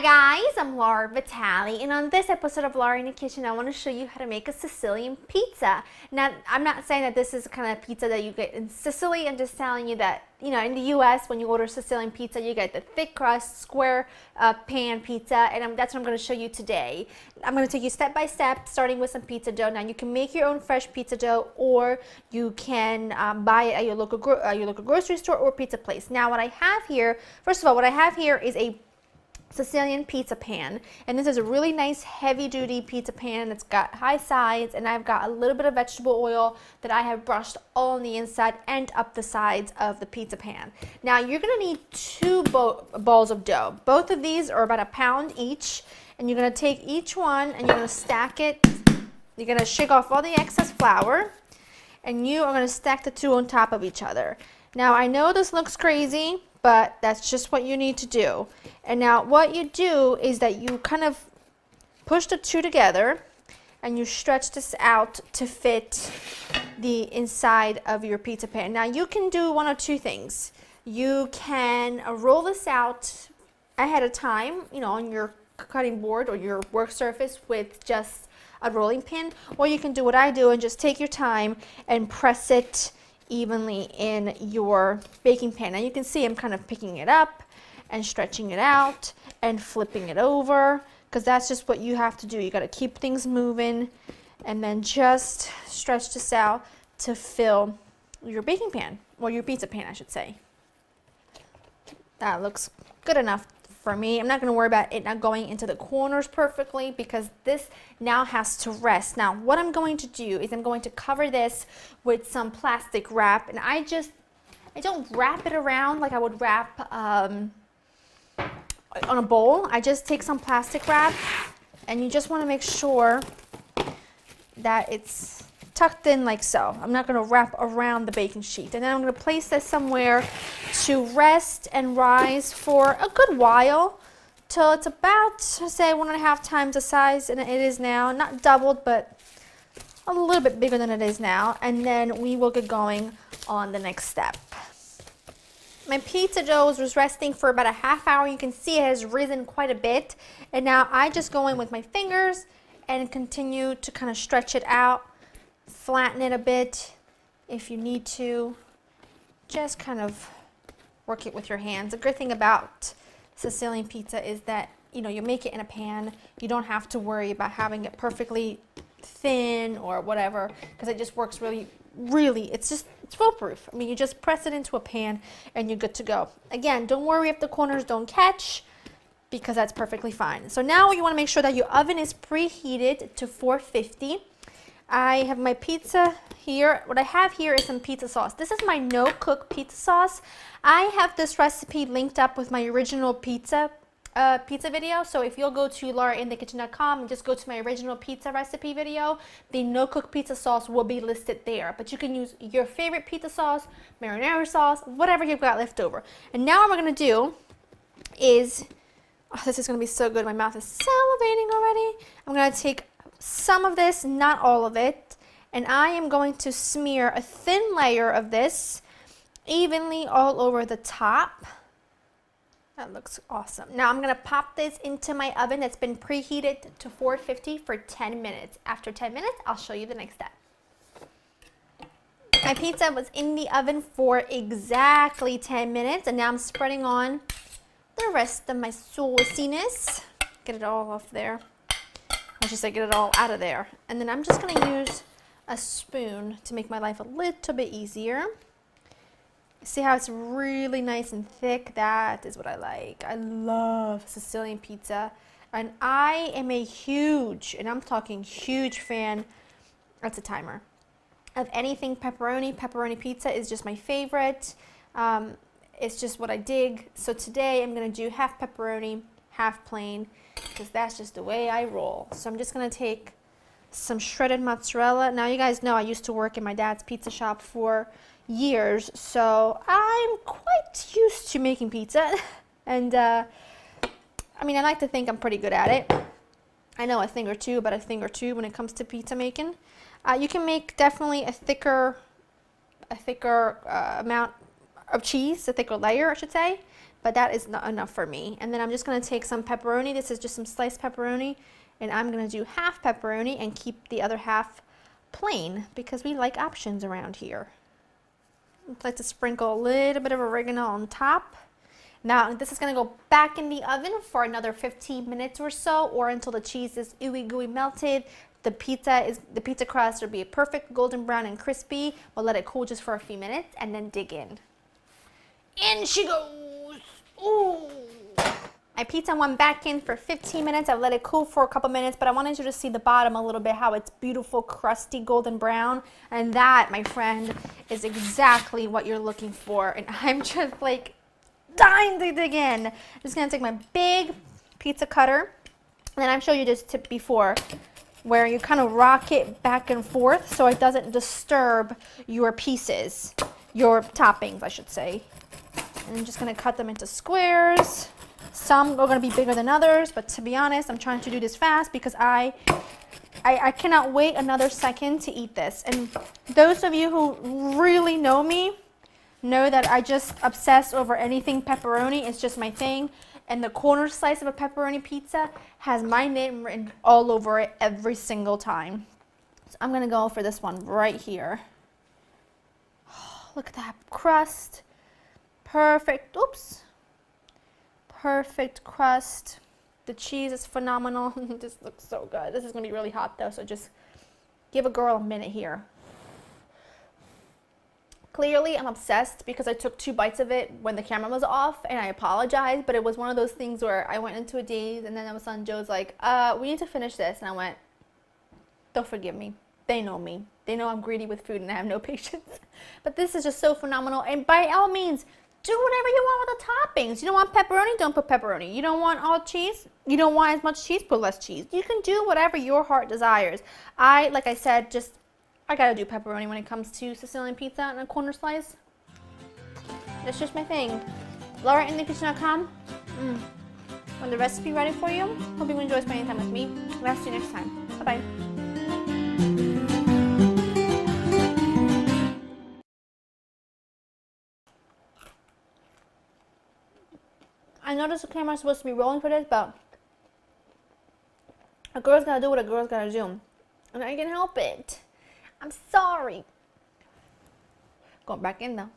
Hi guys, I'm Laura Vitale, and on this episode of Laura in the Kitchen, I want to show you how to make a Sicilian pizza. Now, I'm not saying that this is the kind of pizza that you get in Sicily. I'm just telling you that, in the U.S., when you order Sicilian pizza, you get the thick crust, square pan pizza, and that's what I'm going to show you today. I'm going to take you step by step, starting with some pizza dough. Now, you can make your own fresh pizza dough, or you can buy it at your local grocery store or pizza place. Now, what I have here, first of all, what I have here is a Sicilian pizza pan, and this is a really nice heavy-duty pizza pan. It's got high sides, and I've got a little bit of vegetable oil that I have brushed all on the inside and up the sides of the pizza pan. Now you're going to need two balls of dough. Both of these are about a pound each, and you're going to take each one and you're going to stack it. You're going to shake off all the excess flour, and you are going to stack the two on top of each other. Now I know this looks crazy, but that's just what you need to do. And now what you do is that you kind of push the two together and you stretch this out to fit the inside of your pizza pan. Now you can do one of two things. You can roll this out ahead of time, on your cutting board or your work surface with just a rolling pin, or you can do what I do and just take your time and press it evenly in your baking pan. Now you can see I'm kind of picking it up and stretching it out and flipping it over, because that's just what you have to do. You got to keep things moving and then just stretch this out to fill your baking pan, or your pizza pan I should say. That looks good enough for me. I'm not going to worry about it not going into the corners perfectly, because this now has to rest. Now what I'm going to do is I'm going to cover this with some plastic wrap, and I don't wrap it around like I would wrap on a bowl. I just take some plastic wrap, and you just want to make sure that it's tucked in like so. I'm not going to wrap around the baking sheet, and then I'm going to place this somewhere to rest and rise for a good while, till it's about, say, 1.5 times the size and it is now. Not doubled, but a little bit bigger than it is now, and then we will get going on the next step. My pizza dough was resting for about a half hour. You can see it has risen quite a bit, and now I just go in with my fingers and continue to kind of stretch it out, flatten it a bit if you need to. Just kind of work it with your hands. The good thing about Sicilian pizza is that you make it in a pan. You don't have to worry about having it perfectly thin or whatever, because it just works really it's foolproof. I mean, you just press it into a pan and you're good to go. Again, don't worry if the corners don't catch, because that's perfectly fine. So now you want to make sure that your oven is preheated to 450. I have my pizza here. What I have here is some pizza sauce. This is my no-cook pizza sauce. I have this recipe linked up with my original pizza video. So if you'll go to laurainthekitchen.com and just go to my original pizza recipe video, the no-cook pizza sauce will be listed there. But you can use your favorite pizza sauce, marinara sauce, whatever you've got left over. And now what we're going to do is, this is going to be so good. My mouth is salivating already. I'm going to take some of this, not all of it, and I am going to smear a thin layer of this evenly all over the top. That looks awesome. Now I'm going to pop this into my oven that's been preheated to 450 for 10 minutes. After 10 minutes, I'll show you the next step. My pizza was in the oven for exactly 10 minutes, and now I'm spreading on the rest of my sauciness. Get it all off there. I should say, get it all out of there. And then I'm just going to use a spoon to make my life a little bit easier. See how it's really nice and thick? That is what I like. I love Sicilian pizza. And I am a huge, and I'm talking huge fan, that's a timer, of anything pepperoni. Pepperoni pizza is just my favorite. It's just what I dig. So today I'm going to do half pepperoni, half plain, because that's just the way I roll. So I'm just going to take some shredded mozzarella. Now you guys know I used to work in my dad's pizza shop for years, so I'm quite used to making pizza. And I mean, I like to think I'm pretty good at it. I know a thing or two about a thing or two when it comes to pizza making. You can make definitely a thicker amount of cheese, a thicker layer I should say. but that is not enough for me. And then I'm just gonna take some pepperoni. This is just some sliced pepperoni, and I'm gonna do half pepperoni and keep the other half plain because we like options around here. I'd like to sprinkle a little bit of oregano on top. Now this is gonna go back in the oven for another 15 minutes or so, or until the cheese is ooey gooey melted. The pizza crust will be perfect golden brown and crispy. We'll let it cool just for a few minutes and then dig in. In she goes. Ooh. My pizza went back in for 15 minutes. I've let it cool for a couple minutes, but I wanted you to see the bottom a little bit, how it's beautiful, crusty, golden brown. And that, my friend, is exactly what you're looking for. And I'm just like dying to dig in. I'm just gonna take my big pizza cutter, and then I've showed you this tip before, where you kind of rock it back and forth so it doesn't disturb your pieces, your toppings, I should say. And I'm just gonna cut them into squares. Some are gonna be bigger than others, but to be honest, I'm trying to do this fast because I cannot wait another second to eat this. And those of you who really know me know that I just obsess over anything pepperoni. It's just my thing. And the corner slice of a pepperoni pizza has my name written all over it every single time. So I'm gonna go for this one right here. Oh, look at that crust. Perfect, oops. Perfect crust. The cheese is phenomenal. This looks so good. This is gonna be really hot though, so just give a girl a minute here. Clearly, I'm obsessed because I took 2 bites of it when the camera was off, and I apologize, but it was one of those things where I went into a daze, and then all of a sudden Joe's like, we need to finish this, and I went, don't forgive me. They know me. They know I'm greedy with food and I have no patience. But this is just so phenomenal, and by all means, do whatever you want with the toppings. You don't want pepperoni? Don't put pepperoni. You don't want all cheese? You don't want as much cheese? Put less cheese. You can do whatever your heart desires. Like I said, I gotta do pepperoni when it comes to Sicilian pizza and a corner slice. That's just my thing. LauraInTheKitchen.com. When the recipe ready for you, hope you enjoy spending time with me. I'll see you next time. Bye-bye. I noticed the camera's supposed to be rolling for this, but a girl's gotta do what a girl's gotta do. And I can help it. I'm sorry. Going back in though.